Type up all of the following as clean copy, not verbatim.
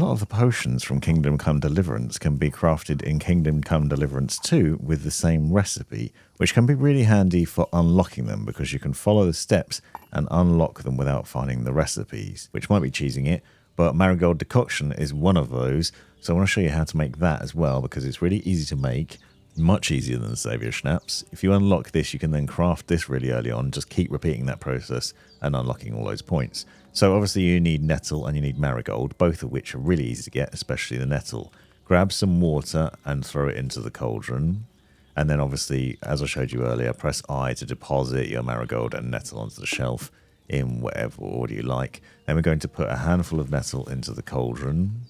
lot of the potions from Kingdom Come Deliverance can be crafted in Kingdom Come Deliverance 2 with the same recipe, which can be really handy for unlocking them because you can follow the steps and unlock them without finding the recipes, which might be cheesing it, but Marigold Decoction is one of those, so I want to show you how to make that as well because it's really easy to make, much easier than the Saviour Schnapps. If you unlock this, you can then craft this really early on, just keep repeating that process and unlocking all those points. So obviously you need nettle and you need marigold, both of which are really easy to get, especially the nettle. Grab some water and throw it into the cauldron. And then obviously, as I showed you earlier, press I to deposit your marigold and nettle onto the shelf in whatever order you like. Then we're going to put a handful of nettle into the cauldron.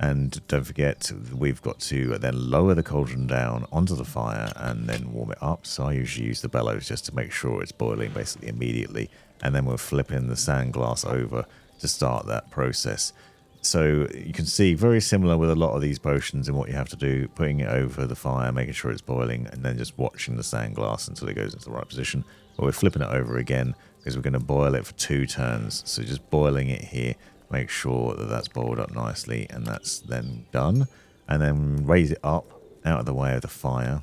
And don't forget, we've got to then lower the cauldron down onto the fire and then warm it up. So I usually use the bellows just to make sure it's boiling basically immediately. And then we'll flip in the sand glass over to start that process. So you can see very similar with a lot of these potions in what you have to do, putting it over the fire, making sure it's boiling, and then just watching the sand glass until it goes into the right position. But we're flipping it over again because we're going to boil it for 2 turns. So just boiling it here, make sure that that's boiled up nicely, and that's then done. And then raise it up out of the way of the fire.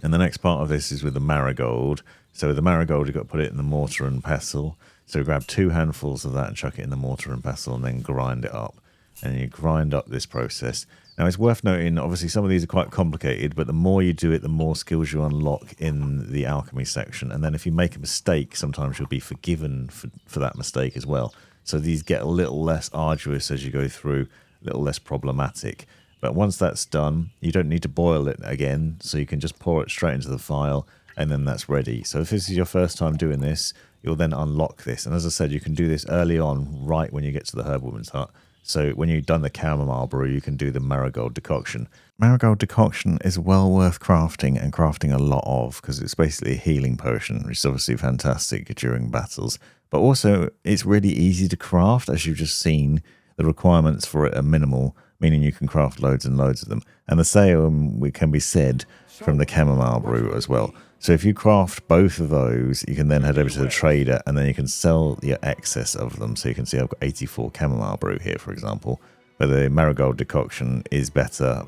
And the next part of this is with the marigold. So with the marigold, you've got to put it in the mortar and pestle. So grab 2 handfuls of that and chuck it in the mortar and pestle and then grind it up. And you grind up this process. Now it's worth noting, obviously some of these are quite complicated, but the more you do it, the more skills you unlock in the alchemy section. And then if you make a mistake, sometimes you'll be forgiven for that mistake as well. So these get a little less arduous as you go through, a little less problematic. But once that's done, you don't need to boil it again, so you can just pour it straight into the file, and then that's ready. So if this is your first time doing this, you'll then unlock this. And as I said, you can do this early on, right when you get to the Herbwoman's Hut. So when you've done the chamomile brew, you can do the Marigold Decoction. Marigold Decoction is well worth crafting and crafting a lot of because it's basically a healing potion, which is obviously fantastic during battles. But also, it's really easy to craft, as you've just seen. The requirements for it are minimal, meaning you can craft loads and loads of them. And the same can be said from the chamomile brew as well. So if you craft both of those, you can then head over to the trader and then you can sell your excess of them. So you can see I've got 84 chamomile brew here, for example. But the Marigold Decoction is better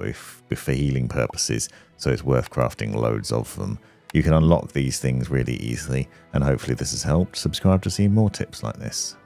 for healing purposes, so it's worth crafting loads of them. You can unlock these things really easily, and hopefully this has helped. Subscribe to see more tips like this.